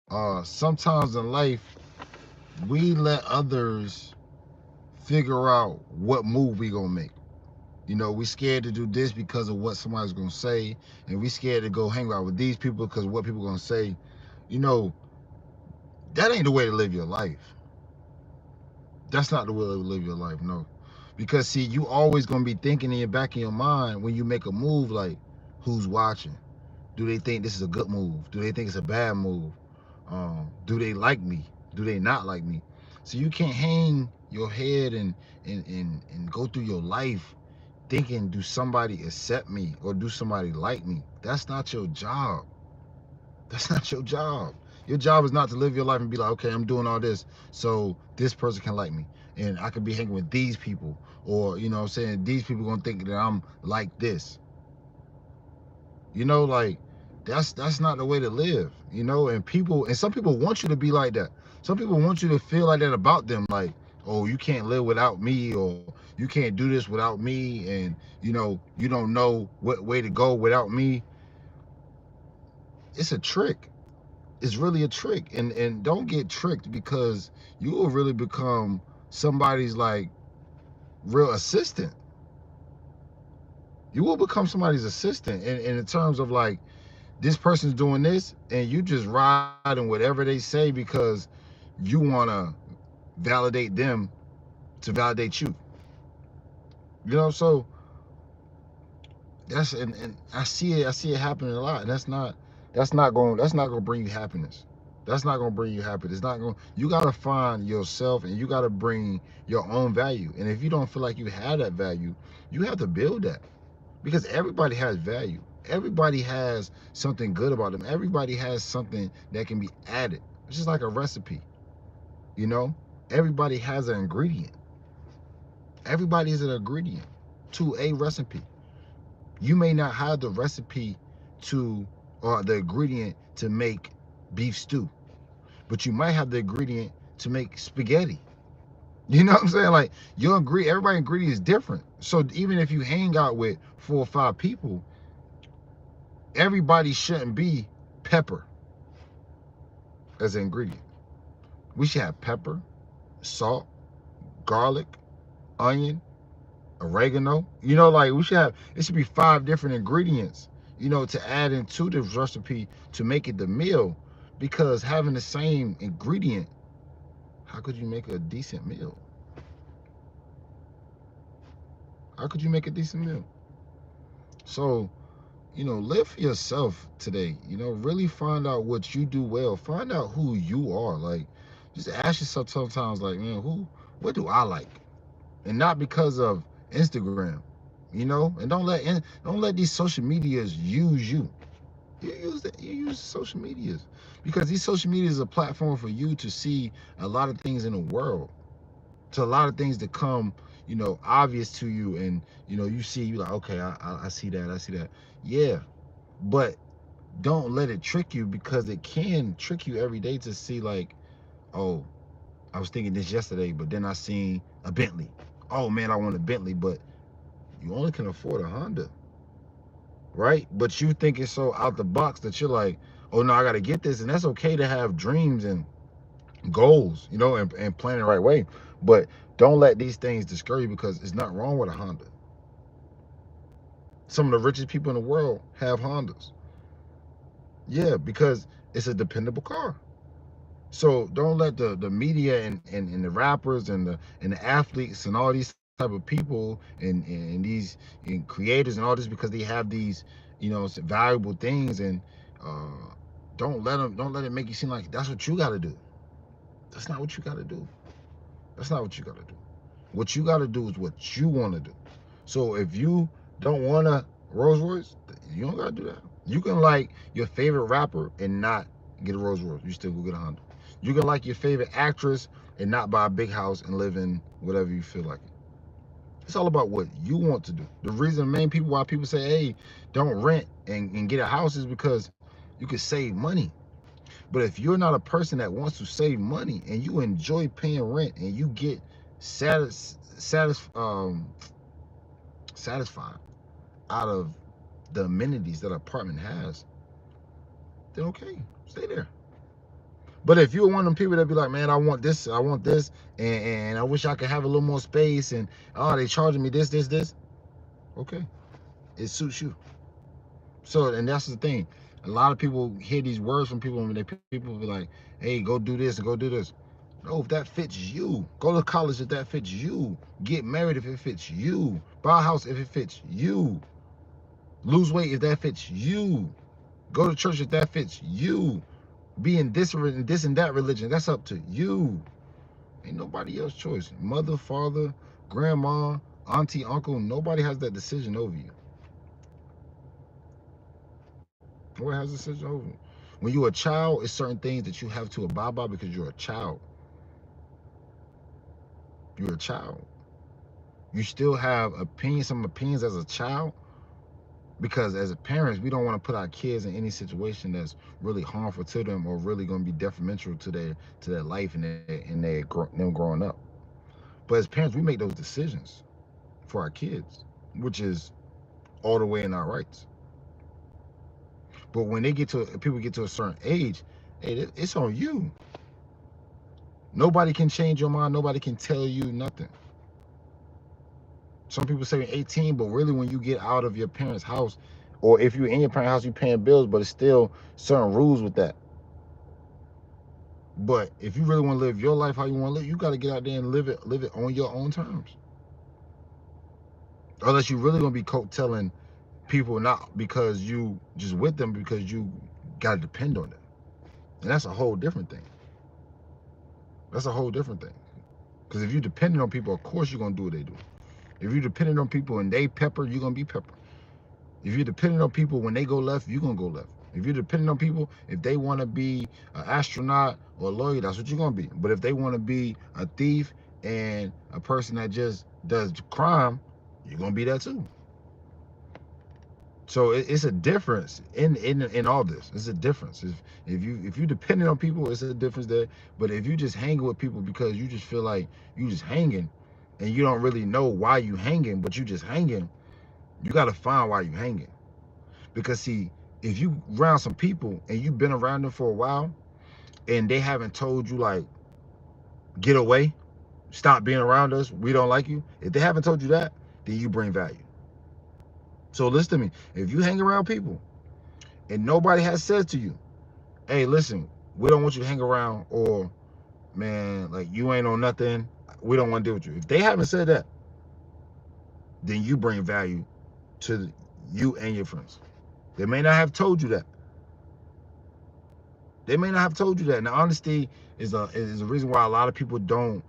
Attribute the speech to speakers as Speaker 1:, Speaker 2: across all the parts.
Speaker 1: Sometimes in life we let others figure out what move we gonna make. You know, we scared to do this because of what somebody's gonna say, and we scared to go hang out with these people because of what people gonna say. You know, that ain't the way to live your life. That's not the way to live your life, no. Because see, you always gonna be thinking in your back of your mind when you make a move like, who's watching? Do they think this is a good move? Do they think it's a bad move? Do they like me? Do they not like me? So you can't hang your head and go through your life thinking, do somebody accept me or do somebody like me? That's not your job. That's not your job. Your job is not to live your life and be like, okay, I'm doing all this so this person can like me. And I could be hanging with these people. Or, you know what I'm saying, these people gonna think that I'm like this. You know, like that's not the way to live, you know, and some people want you to be like that. Some people want you to feel like that about them, like, oh, you can't live without me, or you can't do this without me, and you know, you don't know what way to go without me. It's a trick. It's really a trick. And don't get tricked, because you will really become somebody's like real assistant. You will become somebody's assistant in terms of like, this person's doing this and you just riding whatever they say because you want to validate them to validate you. You know, so and I see it happening a lot, and that's not going to bring you happiness. That's not going to bring you happiness. It's not going. You got to find yourself, and you got to bring your own value. And if you don't feel like you have that value, you have to build that, because everybody has value. Everybody has something good about them. Everybody has something that can be added. It's just like a recipe, you know? Everybody has an ingredient. Everybody is an ingredient to a recipe. You may not have the recipe to, or the ingredient to make beef stew, but you might have the ingredient to make spaghetti. You know what I'm saying? Like, your ingredient, everybody's ingredient is different. So even if you hang out with 4 or 5 people, everybody shouldn't be pepper as an ingredient. We should have pepper, salt, garlic, onion, oregano. You know, like, we should have, it should be 5 different ingredients, you know, to add into this recipe to make it the meal. Because having the same ingredient, how could you make a decent meal? How could you make a decent meal? So, you know, live for yourself today. You know, really find out what you do well. Find out who you are. Like, just ask yourself sometimes, like, man, what do I like? And not because of Instagram, you know. And don't let these social medias use you. You use social medias, because these social medias is a platform for you to see a lot of things in the world, to a lot of things that come, you know, obvious to you, and you know, you see, you like, okay, I see that, I see that, yeah, but don't let it trick you, because it can trick you every day to see like, oh, I was thinking this yesterday, but then I seen a Bentley. Oh man, I want a Bentley, but you only can afford a Honda, right? But you think it's so out the box that you're like, oh no, I got to get this. And that's okay to have dreams and goals, you know, and plan the right way. But don't let these things discourage you, because it's not wrong with a Honda. Some of the richest people in the world have Hondas. Yeah, because it's a dependable car. So don't let the media and the rappers and the athletes and all these type of people and these and creators and all this, because they have these, you know, valuable things, and uh, don't let it make you seem like that's what you got to do. That's not what you got to do. That's not what you got to do. What you got to do is what you want to do. So if you don't want a Rolls Royce, you don't got to do that. You can like your favorite rapper and not get a Rolls Royce. You still go get a Honda. You can like your favorite actress and not buy a big house and live in whatever you feel like it. It's all about what you want to do. The reason, main people, why people say, hey, don't rent and get a house, is because you can save money. But if you're not a person that wants to save money and you enjoy paying rent and you get satisfied out of the amenities that an apartment has, then okay, stay there. But if you're one of them people that be like, man, I want this, and I wish I could have a little more space, and oh, they charging me this. Okay, it suits you. So, and that's the thing. A lot of people hear these words from people, and people be like, hey, go do this and go do this. No, if that fits you, go to college if that fits you. Get married if it fits you. Buy a house if it fits you. Lose weight if that fits you. Go to church if that fits you. Be in this and that religion, that's up to you. Ain't nobody else's choice. Mother, father, grandma, auntie, uncle, nobody has that decision over you. Nobody has a decision over you. When you're a child, it's certain things that you have to abide by because you're a child. You're a child. You still have some opinions as a child, because as a parents, we don't want to put our kids in any situation that's really harmful to them or really going to be detrimental to their life and them growing up. But as parents, we make those decisions for our kids, which is all the way in our rights. But when people get to a certain age, hey, it's on you. Nobody can change your mind. Nobody can tell you nothing. Some people say 18, but really when you get out of your parents' house, or if you're in your parents' house, you're paying bills, but it's still certain rules with that. But if you really want to live your life how you want to live, you got to get out there and live it on your own terms. Unless you're really going to be coat-telling people, not because you just with them, because you got to depend on them. And that's a whole different thing. That's a whole different thing. Because if you're dependent on people, of course you're going to do what they do. If you're dependent on people and they pepper, you're going to be pepper. If you're dependent on people when they go left, you're going to go left. If you're dependent on people, if they want to be an astronaut or a lawyer, that's what you're going to be. But if they want to be a thief and a person that just does crime, you're going to be that too. So it's a difference in all this. It's a difference. If you dependent on people, it's a difference there. But if you just hanging with people because you just feel like you just hanging, and you don't really know why you hanging, but you just hanging, you got to find why you hanging. Because see, if you around some people and you've been around them for a while, and they haven't told you like, get away, stop being around us, we don't like you. If they haven't told you that, then you bring value. So listen to me. If you hang around people and nobody has said to you, hey, listen, we don't want you to hang around, or man, like you ain't on nothing, we don't want to deal with you. If they haven't said that, then you bring value to you and your friends. They may not have told you that. They may not have told you that. And honesty is a reason why a lot of people don't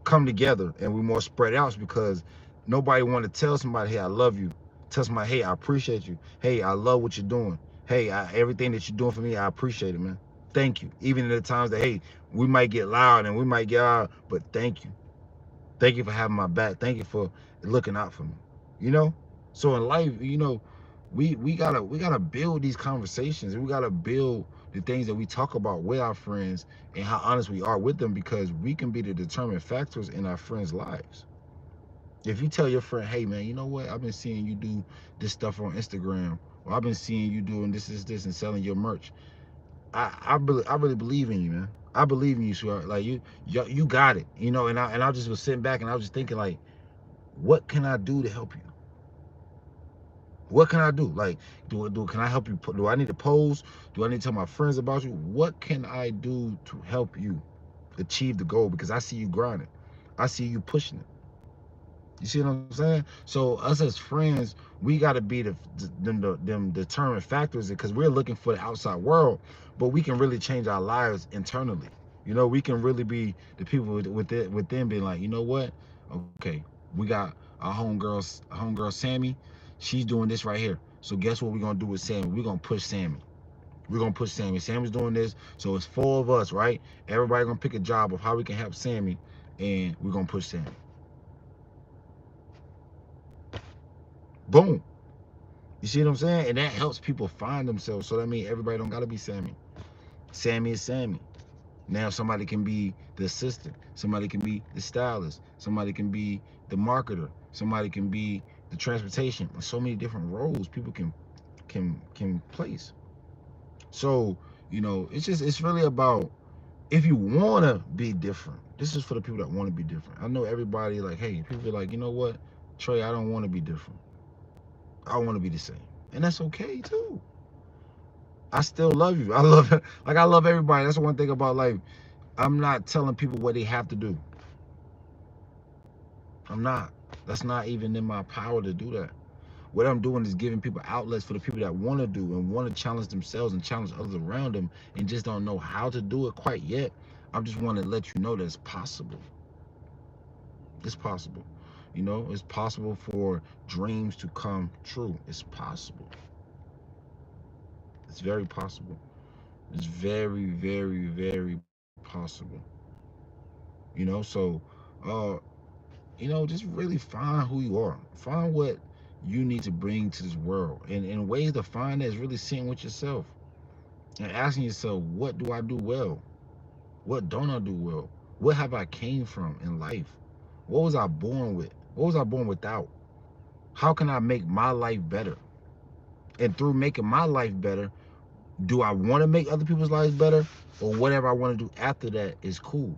Speaker 1: come together and we're more spread out, because nobody want to tell somebody, hey, I love you. Tell somebody, hey, I appreciate you. Hey, I love what you're doing. Hey, everything that you're doing for me, I appreciate it, man. Thank you. Even in the times that, hey, we might get loud and we might get out, but thank you. Thank you for having my back. Thank you for looking out for me. You know? So in life, you know, we gotta build these conversations, and we gotta build the things that we talk about with our friends and how honest we are with them, because we can be the determining factors in our friends' lives. If you tell your friend, hey man, you know what? I've been seeing you do this stuff on Instagram, or I've been seeing you doing this, and selling your merch. I really believe in you, man. I believe in you, sweetheart. Like you got it, you know. And I just was sitting back and I was just thinking, like, what can I do to help you? What can I do? Like, can I help you? Do I need to pose? Do I need to tell my friends about you? What can I do to help you achieve the goal? Because I see you grinding. I see you pushing it. You see what I'm saying? So us as friends, we got to be them determined factors, because we're looking for the outside world, but we can really change our lives internally. You know, we can really be the people within being like, you know what? Okay, we got our homegirl Sammy. She's doing this right here. So guess what we're gonna do with Sammy? We're gonna push Sammy. We're gonna push Sammy. Sammy's doing this, so it's 4 of us, right? Everybody gonna pick a job of how we can help Sammy, and we're gonna push Sammy. Boom. You see what I'm saying? And that helps people find themselves. So that means everybody don't gotta be Sammy. Sammy is Sammy. Now somebody can be the assistant. Somebody can be the stylist. Somebody can be the marketer. Somebody can be the transportation. So many different roles people can place. So You know, it's really about, if you want to be different. This is for the people that want to be different. I know everybody like, hey, people are like, you know what, Trey, I don't want to be different. I want to be the same. And that's okay too. I still love you. I love like I love everybody. That's the one thing about life. I'm not telling people what they have to do. I'm not. That's not even in my power to do that. What I'm doing is giving people outlets for the people that want to do and want to challenge themselves and challenge others around them and just don't know how to do it quite yet. I just want to let you know that it's possible. It's possible. You know, it's possible for dreams to come true. It's possible. It's very possible. It's very, very, very possible. You know, so uh, you know, just really find who you are. Find what you need to bring to this world. And ways to find that is really sitting with yourself and asking yourself, what do I do well? What don't I do well? What have I came from in life? What was I born with? What was I born without? How can I make my life better? And through making my life better, do I want to make other people's lives better? Or whatever I want to do after that is cool.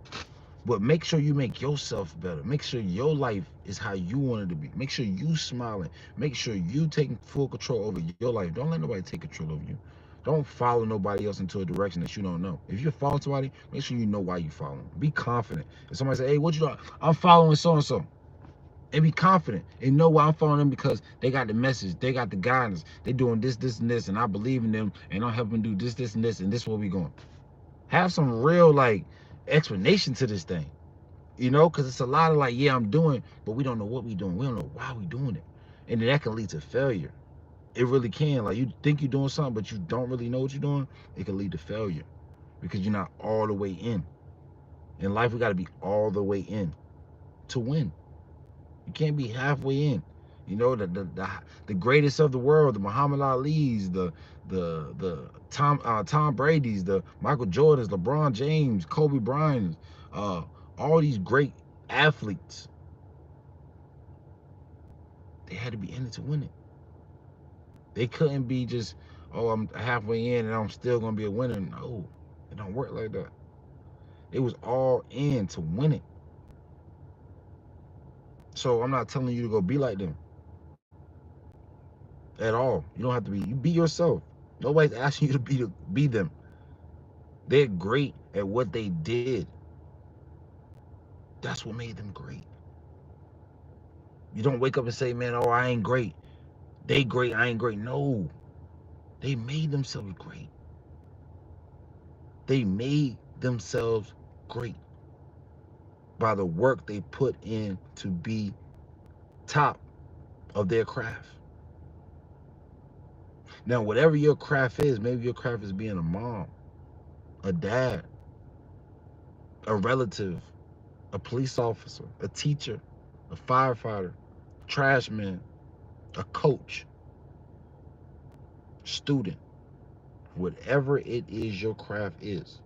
Speaker 1: But make sure you make yourself better. Make sure your life is how you want it to be. Make sure you smiling. Make sure you taking full control over your life. Don't let nobody take control over you. Don't follow nobody else into a direction that you don't know. If you're following somebody, make sure you know why you following. Be confident. If somebody say, hey, what you doing? I'm following so-and-so. And be confident and know why I'm following them, because they got the message, they got the guidance, they doing this, this, and this, and I believe in them, and I'm helping do this, this, and this, and this is where we going. Have some real like explanation to this thing. You know, because it's a lot of like, yeah, I'm doing, but we don't know what we doing. We don't know why we doing it. And then that can lead to failure. It really can. Like, you think you're doing something, but you don't really know what you're doing. It can lead to failure because you're not all the way in. In life, we got to be all the way in to win. You can't be halfway in. You know, the greatest of the world, the Muhammad Ali's, the Tom Brady's, the Michael Jordan's, LeBron James, Kobe Bryant's, all these great athletes, they had to be in it to win it. They couldn't be just, oh, I'm halfway in and I'm still gonna be a winner. No, it don't work like that. It was all in to win it. So I'm not telling you to go be like them at all. You don't have to be. You be yourself. Nobody's asking you to be them. They're great at what they did. That's what made them great. You don't wake up and say, man, oh, I ain't great. They great, I ain't great. No, they made themselves great. They made themselves great by the work they put in to be top of their craft. Now, whatever your craft is, maybe your craft is being a mom, a dad, a relative, a police officer, a teacher, a firefighter, trash man, a coach, student, whatever it is your craft is.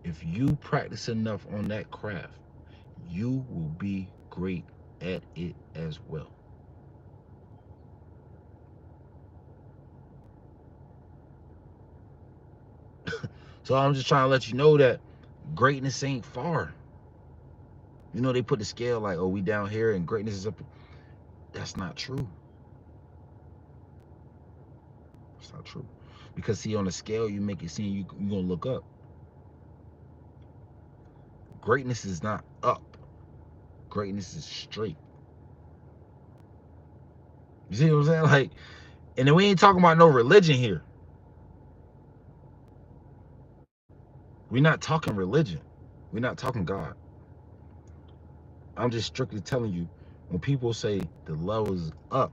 Speaker 1: If you practice enough on that craft, you will be great at it as well. So I'm just trying to let you know that greatness ain't far. You know, they put the scale like, oh, we down here and greatness is up. That's not true. It's not true. Because see, on the scale, you make it seem you're gonna look up. Greatness is not up. Greatness is straight. You see what I'm saying? Like, and then we ain't talking about no religion here. We're not talking religion. We're not talking God. I'm just strictly telling you, when people say the level is up,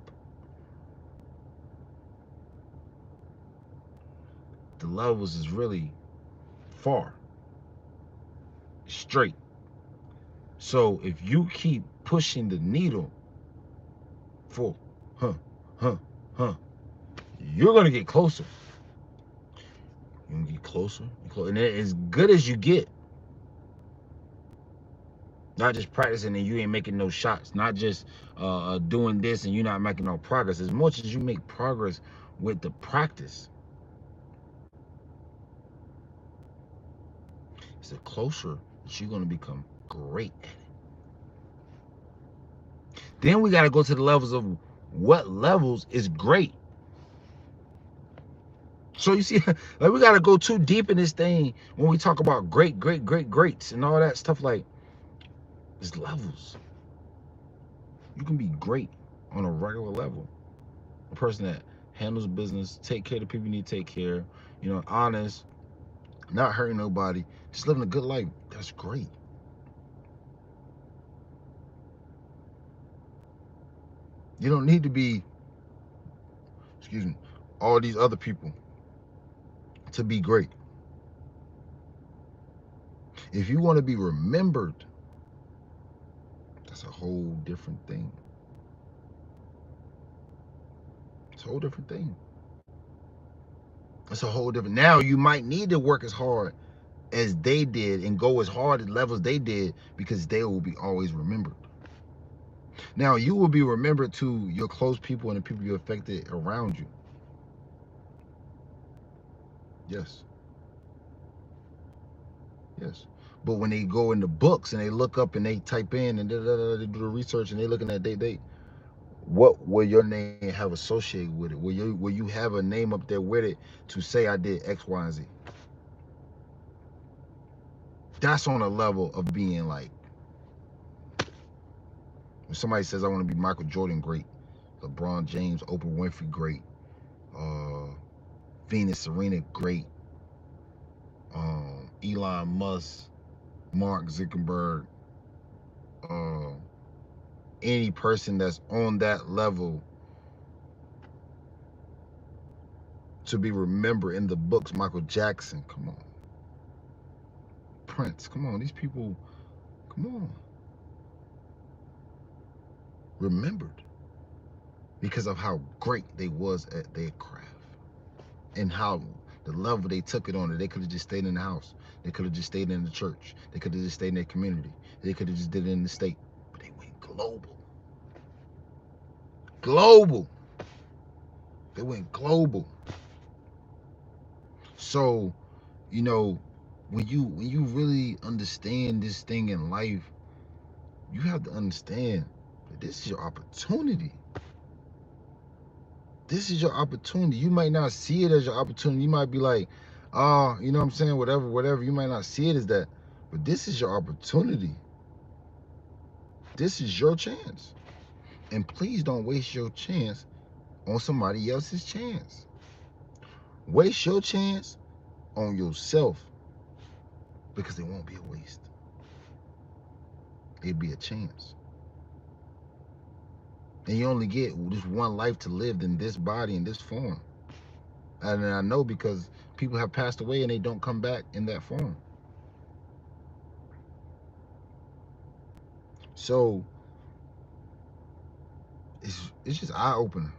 Speaker 1: the levels is really far, straight. So if you keep pushing the needle for, huh, huh, huh, you're gonna get closer. You're gonna get closer and closer. And as good as you get, not just practicing and you ain't making no shots, not just doing this and you're not making no progress. As much as you make progress with the practice, is the closer that you're going to become great at it. Then we got to go to the levels of what levels is great. So you see, like, we got to go too deep in this thing when we talk about greats and all that stuff. Like, there's levels. You can be great on a regular level. A person that handles business, take care of the people you need to take care, you know, honest, not hurting nobody, just living a good life. That's great. You don't need to be, excuse me, all these other people to be great. If you want to be remembered, that's a whole different thing. It's a whole different thing. It's a whole different. Now you might need to work as hard as they did and go as hard at levels they did, because they will be always remembered. Now you will be remembered to your close people and the people you affected around you. Yes. Yes. But when they go in the books and they look up and they type in and they do the research and they looking at they what will your name have associated with it? Will you have a name up there with it to say I did X, Y, and Z? That's on a level of being like, when somebody says I want to be Michael Jordan great, LeBron James, Oprah Winfrey great, Venus Serena great, Elon Musk, Mark Zuckerberg, any person that's on that level to be remembered in the books. Michael Jackson, come on. Prince, come on. These people, come on. Remembered because of how great they was at their craft and how the level they took it on. They could have just stayed in the house. They could have just stayed in the church. They could have just stayed in their community. They could have just did it in the state. But they went global. Global. They went global. So, you know, when you really understand this thing in life, you have to understand that this is your opportunity. This is your opportunity. You might not see it as your opportunity. You might be like, oh, you know what I'm saying? Whatever. You might not see it as that. But this is your opportunity. This is your chance. And please don't waste your chance on somebody else's chance. Waste your chance on yourself, because it won't be a waste. It'll be a chance. And you only get this one life to live in this body, in this form. And I know because people have passed away and they don't come back in that form. So it's just eye-opening,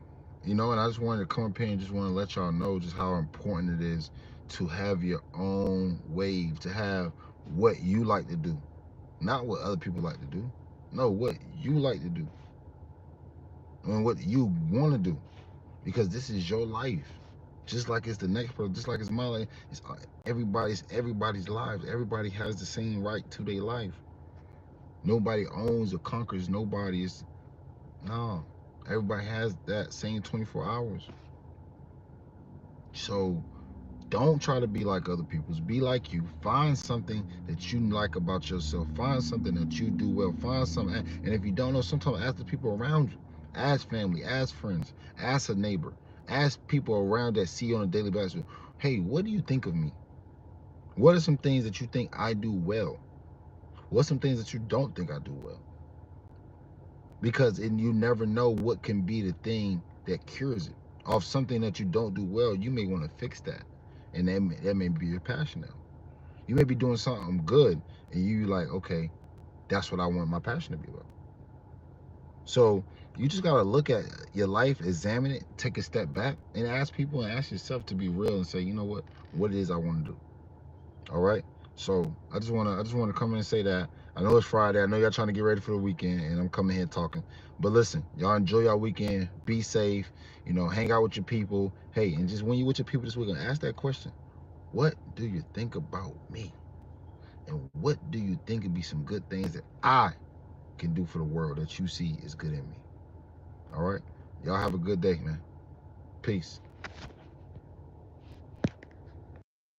Speaker 1: you know. And I just wanted to come up here and just want to let y'all know just how important it is to have your own wave, to have what you like to do, not what other people like to do. No, what you like to do and what you want to do, because this is your life. Just like it's the next person, just like it's my life, it's everybody's lives. Everybody has the same right to their life. Nobody owns or conquers nobody. No, everybody has that same 24 hours. So don't try to be like other people's. Be like you. Find something that you like about yourself. Find something that you do well. Find something. And if you don't know, sometimes ask the people around you. Ask family. Ask friends. Ask a neighbor. Ask people around that see you on a daily basis. Hey, what do you think of me? What are some things that you think I do well? What's some things that you don't think I do well? Because you never know what can be the thing that cures it. Off something that you don't do well, you may want to fix that. And that may be your passion now. You may be doing something good and you like, okay, that's what I want my passion to be about. So you just got to look at your life, examine it, take a step back, and ask people and ask yourself to be real and say, you know what it is I want to do. All right. So I just want to come in and say that I know it's Friday. I know y'all trying to get ready for the weekend, and I'm coming here talking. But listen, y'all enjoy y'all weekend. Be safe. You know, hang out with your people. Hey, and just when you with your people this weekend, ask that question: what do you think about me? And what do you think would be some good things that I can do for the world that you see is good in me? All right? Y'all have a good day, man. Peace.